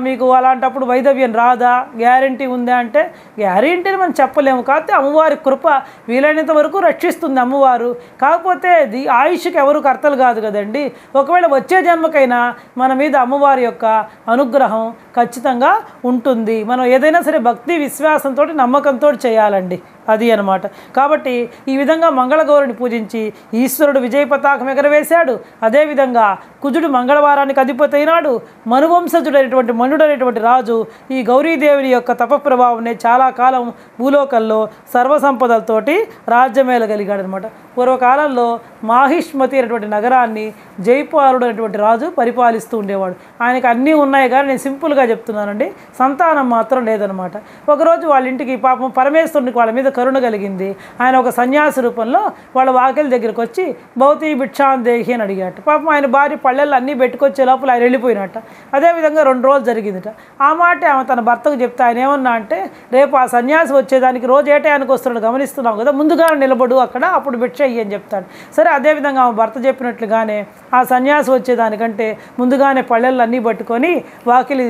మీకు అలాంటప్పుడు వైదవ్యం రాదా, గ్యారంటీ ఉందా అంటే, గ్యారంటీని మనం చెప్పలేము. కాకపోతే అమ్మవారి కృప వీలైనంత వరకు రక్షిస్తుంది అమ్మవారు. కాకపోతే ఆయుష్కి ఎవరు కర్తలు కాదు కదండి. ఒకవేళ వచ్చే జన్మకైనా మన మీద అమ్మవారి యొక్క అనుగ్రహం ఖచ్చితంగా ఉంటుంది. మనం ఏదైనా సరే భక్తి విశ్వాసంతో నమ్మకంతో చేయాలండి, అది అనమాట. కాబట్టి ఈ విధంగా మంగళగౌరిని పూజించి ఈశ్వరుడు విజయ పతాకం ఎగరవేశాడు. అదేవిధంగా కుజుడు మంగళవారానికి అధిపతి అయినాడు. మనువంశజుడైనటువంటి మండుడైనటువంటి రాజు ఈ గౌరీదేవిని యొక్క తపప్రభావంనే చాలా కాలం భూలోకంలో సర్వసంపదలతోటి రాజ్యమేలగలిగాడు అనమాట. పూర్వకాలంలో మాహిష్మతి అనేటువంటి నగరాన్ని జైపాలుడు అనేటువంటి రాజు పరిపాలిస్తూ ఉండేవాడు. ఆయనకు అన్నీ ఉన్నాయి కానీ నేను సింపుల్గా చెప్తున్నానండి, సంతానం మాత్రం లేదనమాట. ఒకరోజు వాళ్ళ ఇంటికి పాపం పరమేశ్వరునికి వాళ్ళ మీద కరుణ కలిగింది. ఆయన ఒక సన్యాసి రూపంలో వాళ్ళ వాకిలి దగ్గరికి వచ్చి భౌతి భిక్షాందేహి అని అడిగాట. పాపం ఆయన భార్య పళ్ళెల్లో అన్నీ పెట్టుకొచ్చే లోపల ఆయన వెళ్ళిపోయినట్ట. అదేవిధంగా 2 రోజులు జరిగిందట. ఆ మాట ఆమె తన భర్తకు చెప్తే ఆయన ఏమన్నా అంటే, రేపు ఆ సన్యాసి వచ్చేదానికి రోజు ఏ టయానికి వస్తున్నాడు గమనిస్తున్నాం కదా, ముందుగా నిలబడు అక్కడ, అప్పుడు భిక్ష అయ్యి అని చెప్తాడు. సరే అదేవిధంగా ఆమె భర్త చెప్పినట్లుగానే ఆ సన్యాసి వచ్చేదానికంటే ముందుగానే పళ్ళెళ్ళు అన్నీ పట్టుకొని వాకిలి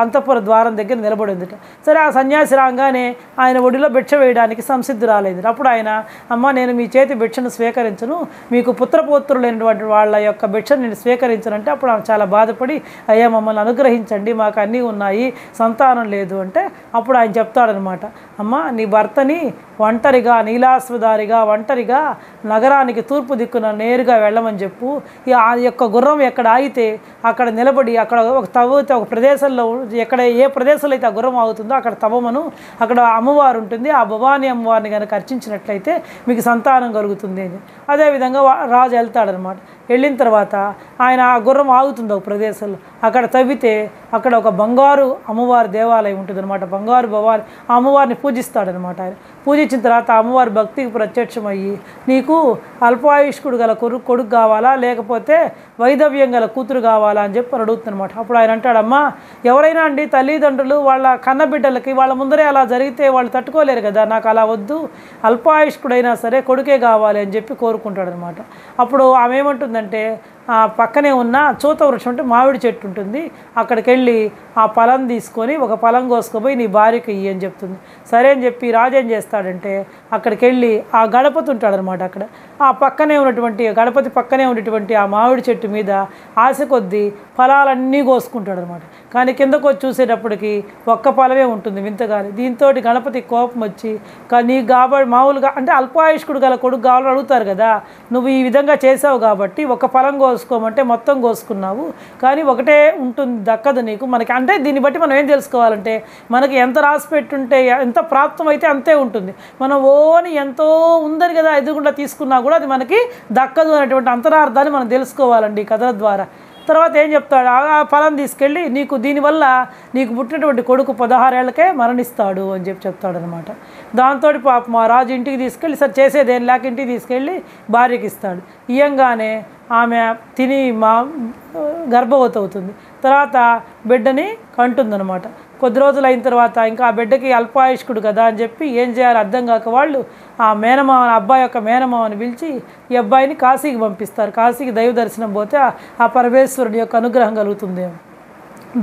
అంతఃపుర ద్వారం దగ్గర నిలబడిందిట. సరే ఆ సన్యాసి రాగానే ఆయన ఒడిలో భిక్ష వేయడానికి సంసిద్ధురాలేదు. అప్పుడు ఆయన, అమ్మ నేను మీ చేతి భిక్షను స్వీకరించను, మీకు పుత్రపౌత్రులైనటువంటి వాళ్ళ యొక్క భిక్షను నేను స్వీకరించనంటే అప్పుడు ఆమె చాలా బాధపడి, అయ్యా మమ్మల్ని అనుగ్రహించండి, మాకు అన్నీ ఉన్నాయి, సంతానం లేదు అంటే అప్పుడు ఆయన చెప్తాడనమాట, అమ్మ నీ భర్తని ఒంటరిగా నీలాశ్వదారిగా ఒంటరిగా నగరానికి తూర్పు దిక్కున నేరుగా వెళ్ళమని చెప్పు. ఆ యొక్క గుర్రం ఎక్కడ ఆగితే అక్కడ నిలబడి అక్కడ ఒక తవ్వితే ఒక ప్రదేశంలో ఎక్కడ ఏ ప్రదేశంలో అయితే ఆ గుర్రం ఆగుతుందో అక్కడ తవ్వమను, అక్కడ అమ్మవారు ఉంటుంది, ఆ భవానీ అమ్మవారిని కనుక అర్చించినట్లయితే మీకు సంతానం కలుగుతుంది అని. అదేవిధంగా రాజు వెళ్తాడనమాట. వెళ్ళిన తర్వాత ఆయన ఆ గుర్రం ఆగుతుంది ఒక ప్రదేశంలో, అక్కడ తవ్వితే అక్కడ ఒక బంగారు అమ్మవారి దేవాలయం ఉంటుంది అనమాట. బంగారు భవాని ఆ అమ్మవారిని పూజిస్తాడనమాట. ఆయన పూజించిన తర్వాత అమ్మవారి భక్తికి ప్రత్యక్షమయ్యి, నీకు అల్పాయుష్కుడు గల కొడుకు కావాలా లేకపోతే వైధవ్యం గల కూతురు కావాలా అని చెప్పి అడుగుతుందనమాట. అప్పుడు ఆయన అంటాడమ్మా, ఎవరైనా అండి తల్లిదండ్రులు వాళ్ళ కన్నబిడ్డలకి వాళ్ళ ముందరే అలా జరిగితే వాళ్ళు తట్టుకోలేరు కదా, నాకు అలా వద్దు, అల్పాయుష్కుడైనా సరే కొడుకే కావాలి అని చెప్పి కోరుకుంటాడనమాట. అప్పుడు ఆమె ఏమంటుందంటే, పక్కనే ఉన్న చూత వృక్షం అంటే మామిడి చెట్టు ఉంటుంది, అక్కడికి వెళ్ళి ఆ ఫలం తీసుకొని ఒక ఫలం కోసుకుపోయి నీ భార్యకి ఇయ్యి అని చెప్తుంది. సరే అని చెప్పి రాజు ఏం చేస్తాడంటే అక్కడికి వెళ్ళి ఆ గణపతి ఉంటాడనమాట. అక్కడ ఆ పక్కనే ఉన్నటువంటి గణపతి పక్కనే ఉన్నటువంటి ఆ మామిడి చెట్టు మీద ఆశ కొద్దీ ఫలాలన్నీ కోసుకుంటాడు అనమాట. కానీ కిందకు వచ్చి చూసేటప్పటికి ఒక్క ఫలమే ఉంటుంది వింతగాని. దీంతో గణపతి కోపం వచ్చి, నీ మామూలుగా అంటే అల్పాయుష్కుడు గల కొడుకు కావాలని అడుగుతారు కదా, నువ్వు ఈ విధంగా చేసావు కాబట్టి ఒక ఫలం కోసుకోమంటే మొత్తం కోసుకున్నావు, కానీ ఒకటే ఉంటుంది దక్కదు నీకు. మనకి అంటే దీన్ని బట్టి మనం ఏం తెలుసుకోవాలంటే, మనకి ఎంత రాసి పెట్టుంటే ఎంత ప్రాప్తం అయితే అంతే ఉంటుంది. మనం ఓని ఎంతో ఉందని కదా ఎదురుగుండా తీసుకున్నా కూడా అది మనకి దక్కదు అనేటువంటి అంతరార్థాన్ని మనం తెలుసుకోవాలండి ఈ కథల ద్వారా. తర్వాత ఏం చెప్తాడు, ఆ ఫలం తీసుకెళ్ళి నీకు దీనివల్ల నీకు పుట్టినటువంటి కొడుకు 16 ఏళ్ళకే మరణిస్తాడు అని చెప్పి చెప్తాడనమాట. దాంతో పాపం మా రాజు ఇంటికి తీసుకెళ్ళి సరే చేసేదేం లేక ఇంటికి తీసుకెళ్ళి భార్యకి ఇస్తాడు. ఇయ్యంగానే ఆమె తిని గర్భవతి అవుతుంది. తర్వాత బిడ్డని కంటుందనమాట. కొద్ది రోజులు అయిన తర్వాత ఇంకా ఆ బిడ్డకి అల్పాయుష్కుడు కదా అని చెప్పి ఏం చేయాలో అర్థం కాక వాళ్ళు ఆ అబ్బాయి యొక్క మేనమామని పిలిచి ఈ అబ్బాయిని కాశీకి పంపిస్తారు. కాశీకి దైవ దర్శనం పోతే ఆ పరమేశ్వరుడి యొక్క అనుగ్రహం కలుగుతుందేమో.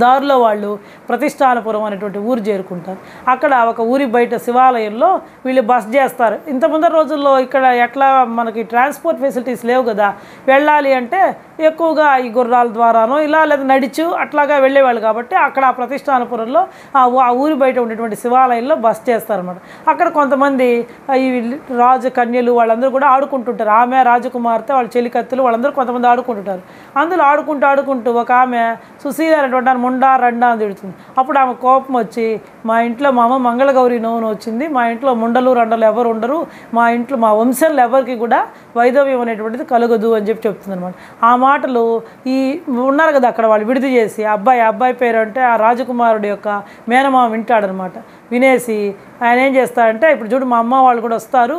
దారిలో వాళ్ళు ప్రతిష్టానపురం అనేటువంటి ఊరు చేరుకుంటారు. అక్కడ ఒక ఊరి బయట శివాలయంలో వీళ్ళు బస్ చేస్తారు. ఇంత ముందర రోజుల్లో ఇక్కడ ఎట్లా మనకి ట్రాన్స్పోర్ట్ ఫెసిలిటీస్ లేవు కదా, వెళ్ళాలి అంటే ఎక్కువగా ఈ గుర్రాల ద్వారానో ఇలా లేదా నడిచు అట్లాగా వెళ్ళేవాళ్ళు కాబట్టి అక్కడ ఆ ప్రతిష్టానపురంలో ఆ ఊరి బయట ఉండేటువంటి శివాలయంలో బస్ చేస్తారన్నమాట. అక్కడ కొంతమంది ఈ రాజు కన్యలు వాళ్ళందరూ కూడా ఆడుకుంటుంటారు. ఆమె రాజకుమార్తె వాళ్ళ చెలికత్తులు వాళ్ళందరూ కొంతమంది ఆడుకుంటుంటారు. అందులో ఆడుకుంటూ ఒక ఆమె సుశీల అనేటువంటి ముండా రండా అని తిడుతుంది. అప్పుడు ఆమె కోపం వచ్చి, మా ఇంట్లో మా అమ్మ మంగళగౌరి నోవును వచ్చింది, మా ఇంట్లో ముండలు రండలు ఎవరు ఉండరు, మా ఇంట్లో మా వంశంలో ఎవరికి కూడా వైధవ్యం అనేటువంటిది కలగదు అని చెప్పి చెప్తుంది అనమాట. ఆ మాటలు ఈ ఉన్నారు కదా అక్కడ వాళ్ళు విడిది చేసి అబ్బాయి పేరు అంటే ఆ రాజకుమారుడి యొక్క మేనమామ వింటాడనమాట. వినేసి ఆయన ఏం చేస్తాడంటే, ఇప్పుడు చూడు మా అమ్మ వాళ్ళు కూడా వస్తారు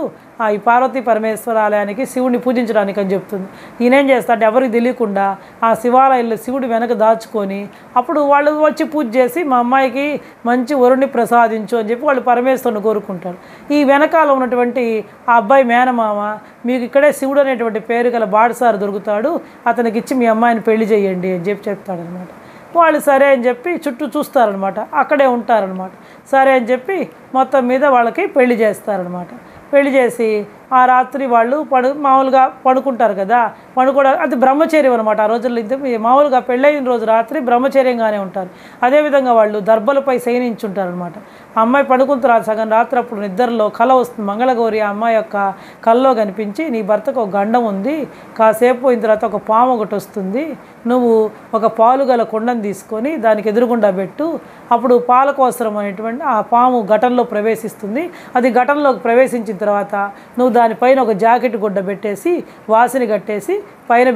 ఈ పార్వతీ పరమేశ్వర ఆలయానికి శివుడిని పూజించడానికి అని చెప్తుంది. ఈయనేం చేస్తాడంటే ఎవరికి తెలియకుండా ఆ శివాలయంలో శివుడి వెనక దాచుకొని అప్పుడు వాళ్ళు వచ్చి పూజ చేసి మా అమ్మాయికి మంచి వరుణ్ణి ప్రసాదించు అని చెప్పి వాళ్ళు పరమేశ్వరుని కోరుకుంటారు. ఈ వెనకాల ఉన్నటువంటి ఆ అబ్బాయి మేనమామ, మీకు ఇక్కడే శివుడు అనేటువంటి పేరు గల బాడసారు దొరుకుతాడు, అతనికి ఇచ్చి మీ అమ్మాయిని పెళ్లి చేయండి అని చెప్పి చెప్తాడనమాట. వాళ్ళు సరే అని చెప్పి చుట్టూ చూస్తారనమాట, అక్కడే ఉంటారనమాట. సరే అని చెప్పి మొత్తం మీద వాళ్ళకి పెళ్లి చేస్తారనమాట. పెళ్లి చేసి ఆ రాత్రి వాళ్ళు మామూలుగా పడుకుంటారు కదా, పడుకోవడానికి అది బ్రహ్మచర్యం అనమాట. ఆ రోజుల్లో మామూలుగా పెళ్ళైన రోజు రాత్రి బ్రహ్మచర్యంగానే ఉంటారు. అదేవిధంగా వాళ్ళు దర్భలపై శయనించుంటారనమాట. ఆ అమ్మాయి పడుకున్న తర్వాత సగం రాత్రి అప్పుడు నిద్రలో కళ వస్తుంది. మంగళగౌరి ఆ అమ్మాయి యొక్క కల్లో కనిపించి, నీ భర్తకు ఒక గండం ఉంది, కాసేపు పోయిన తర్వాత ఒక పాము ఒకటి వస్తుంది, నువ్వు ఒక పాలు గల కుండను తీసుకొని దానికి ఎదురుగుండా పెట్టు, అప్పుడు పాల కోసరం అనేటువంటి ఆ పాము ఘటనలో ప్రవేశిస్తుంది. అది ఘటనలోకి ప్రవేశించిన తర్వాత నువ్వు దానిపైన ఒక జాకెట్ గుడ్డ పెట్టేసి వాసిని కట్టేసి పైన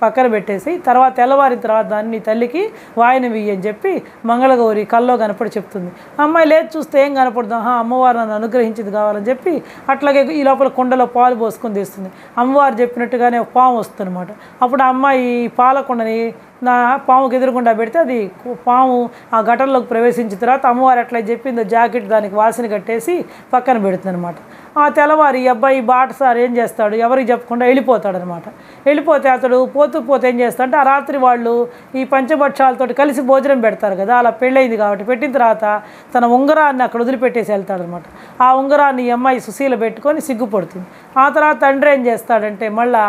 పక్కన పెట్టేసి తర్వాత తెల్లవారిన తర్వాత దాన్ని తల్లికి వాయిన వెయ్యి అని చెప్పి మంగళగౌరి కల్లో కనపడి చెప్తుంది. అమ్మాయి లేచి చూస్తే ఏం కనపడదు, అమ్మవారు నన్ను అనుగ్రహించింది కావాలని చెప్పి అట్లాగే ఈ లోపల కుండలో పాలు పోసుకొని తీస్తుంది. అమ్మవారు చెప్పినట్టుగానే ఒక పాము వస్తుంది అనమాట. అప్పుడు ఆ అమ్మాయి పాలకుండని పాముకి ఎదురుకుండా పెడితే అది పాము ఆ ఘటనలోకి ప్రవేశించిన తర్వాత అమ్మవారు ఎట్లా చెప్పిందో జాకెట్ దానికి వాసన కట్టేసి పక్కన పెడుతుంది అనమాట. ఆ తెల్లవారి ఈ అబ్బాయి బాటసారి ఏం చేస్తాడు, ఎవరికి చెప్పకుండా వెళ్ళిపోతాడనమాట. వెళ్ళిపోతే అతడు పోతే ఏం చేస్తాడంటే ఆ రాత్రి వాళ్ళు ఈ పంచభక్షాలతో కలిసి భోజనం పెడతారు కదా, అలా పెళ్ళయింది కాబట్టి పెట్టిన తర్వాత తన ఉంగరాన్ని అక్కడ వదిలిపెట్టేసి వెళ్తాడనమాట. ఆ ఉంగరాన్ని ఈ అమ్మాయి సుశీల పెట్టుకొని సిగ్గుపడుతుంది. ఆ తర్వాత తండ్రి ఏం చేస్తాడంటే మళ్ళీ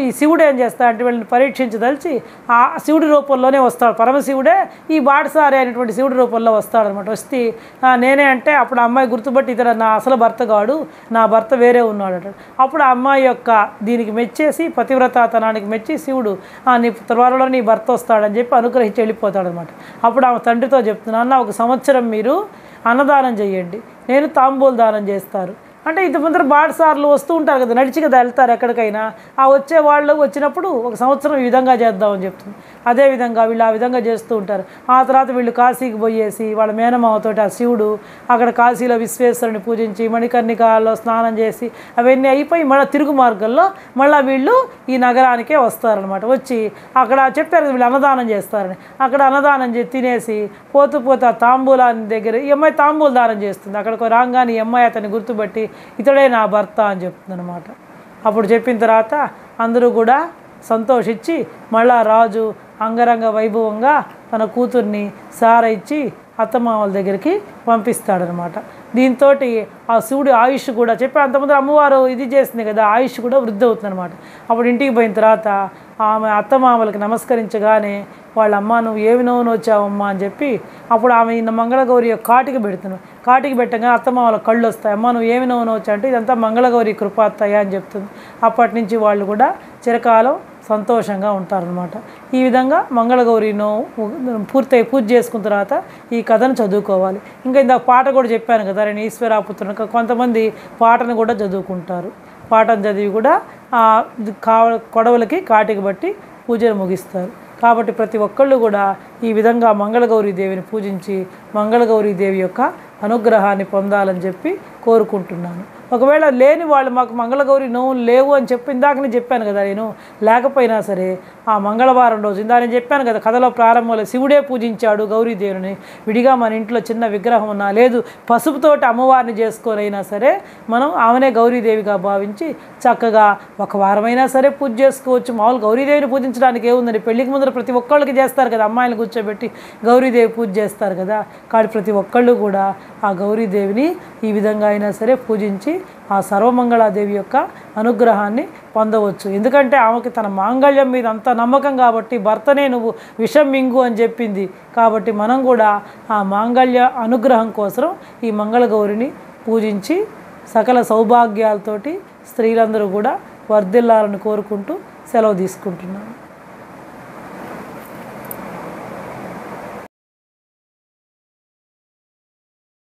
ఈ శివుడు ఏం చేస్తాడంటే వీళ్ళని పరీక్షించదలిచి ఆ శివుడి రూపంలోనే వస్తాడు. పరమశివుడే ఈ బాటసారి అయినటువంటి శివుడి రూపంలో వస్తాడనమాట. వస్తే నేనే అంటే అప్పుడు అమ్మాయి గుర్తుపట్టి ఇతర నా అసలు భర్త కాడు, నా భర్త వేరే ఉన్నాడు అంటాడు. అప్పుడు ఆ అమ్మాయి యొక్క దీనికి మెచ్చేసి పతివ్రతాతనానికి మెచ్చి శివుడు నీ త్వరలో నీ భర్త వస్తాడని చెప్పి అనుగ్రహించి వెళ్ళిపోతాడనమాట. అప్పుడు ఆమె తండ్రితో చెప్తున్నా, అన్న ఒక సంవత్సరం మీరు అన్నదానం చేయండి, నేను తాంబూల దానం చేస్తారు అంటే ఇంతమంది బాటసార్లు వస్తూ ఉంటారు కదా, నడిచి కదా వెళ్తారు ఎక్కడికైనా. ఆ వచ్చే వాళ్ళు వచ్చినప్పుడు ఒక సంవత్సరం ఈ విధంగా చేద్దామని చెప్తుంది. అదేవిధంగా వీళ్ళు ఆ విధంగా చేస్తూ ఉంటారు. ఆ తర్వాత వీళ్ళు కాశీకి పోయేసి వాళ్ళ మేనమామతో ఆ శివుడు అక్కడ కాశీలో విశ్వేశ్వరుని పూజించి మణికర్ణికాల్లో స్నానం చేసి అవన్నీ అయిపోయి మళ్ళీ తిరుగు మార్గంలో మళ్ళీ వీళ్ళు ఈ నగరానికే వస్తారనమాట. వచ్చి అక్కడ చెప్పారు వీళ్ళు అన్నదానం చేస్తారని, అక్కడ అన్నదానం తినేసి పోతూ ఆ తాంబూలాన్ని దగ్గర ఈ అమ్మాయి తాంబూల దానం చేస్తుంది. అక్కడికి రాగానే ఈ అమ్మాయి అతన్ని గుర్తుపట్టి ఇతడే నా భర్త అని చెప్తుంది అనమాట. అప్పుడు చెప్పిన తర్వాత అందరూ కూడా సంతోషించి మళ్ళా రాజు అంగరంగ వైభవంగా తన కూతుర్ని సార ఇచ్చి అత్తమామల దగ్గరికి పంపిస్తాడనమాట. దీంతో ఆ శివుడి ఆయుష్ కూడా చెప్పి అంతమంది అమ్మవారు ఇది చేస్తుంది కదా, ఆయుష్ కూడా వృద్ధి అవుతుంది అనమాట. అప్పుడు ఇంటికి పోయిన తర్వాత ఆమె అత్తమామలకి నమస్కరించగానే వాళ్ళ అమ్మ నువ్వు ఏమి నవ్వును వచ్చావమ్మా అని చెప్పి అప్పుడు ఆమె మంగళగౌరి కాటికి పెడుతున్నావు. కాటికి పెట్టగా అత్తమామల కళ్ళు వస్తాయి. అమ్మ నువ్వు ఏమి నవ్వును వచ్చా అంటే ఇదంతా మంగళగౌరి కృప అత్తయ్య అని చెప్తుంది. అప్పటి నుంచి వాళ్ళు కూడా చిరకాలం సంతోషంగా ఉంటారనమాట. ఈ విధంగా మంగళగౌరిను పూర్తయి పూజ చేసుకున్న తర్వాత ఈ కథను చదువుకోవాలి. ఇంకా ఇందాక పాట కూడా చెప్పాను కదా, నేను ఈశ్వరాపుత్రుని. కొంతమంది పాటను కూడా చదువుకుంటారు. పాటను చదివి కూడా కొడవలకి కాటికి బట్టి పూజలు ముగిస్తారు. కాబట్టి ప్రతి ఒక్కళ్ళు కూడా ఈ విధంగా మంగళగౌరీ దేవిని పూజించి మంగళగౌరీ దేవి యొక్క అనుగ్రహాన్ని పొందాలని చెప్పి కోరుకుంటున్నాను. ఒకవేళ లేని వాళ్ళు మాకు మంగళగౌరి నోవులు లేవు అని చెప్పి ఇందాకనే చెప్పాను కదా, నేను లేకపోయినా సరే ఆ మంగళవారం రోజు ఇందా నేను చెప్పాను కదా కథలో ప్రారంభంలో శివుడే పూజించాడు గౌరీదేవిని. విడిగా మన ఇంట్లో చిన్న విగ్రహం ఉన్నా లేదు పసుపుతోటి అమ్మవారిని చేసుకొనైనా సరే మనం ఆమెనే గౌరీదేవిగా భావించి చక్కగా ఒక వారమైనా సరే పూజ చేసుకోవచ్చు. మామూలు గౌరీదేవిని పూజించడానికి ఏముందండి, పెళ్లికి ముందర ప్రతి ఒక్కళ్ళకి చేస్తారు కదా, అమ్మాయిని కూర్చోబెట్టి గౌరీదేవి పూజ చేస్తారు కదా. కాబట్టి ప్రతి ఒక్కళ్ళు కూడా ఆ గౌరీదేవిని ఈ విధంగా అయినా సరే పూజించి ఆ సర్వమంగళాదేవి యొక్క అనుగ్రహాన్ని పొందవచ్చు. ఎందుకంటే ఆమెకి తన మాంగళ్యం మీద అంత నమ్మకం కాబట్టి భర్తనే నువ్వు విషం మింగు అని చెప్పింది. కాబట్టి మనం కూడా ఆ మాంగళ్య అనుగ్రహం కోసం ఈ మంగళగౌరిని పూజించి సకల సౌభాగ్యాలతోటి స్త్రీలందరూ కూడా వర్ధిల్లాలని కోరుకుంటూ సెలవు తీసుకుంటున్నాను.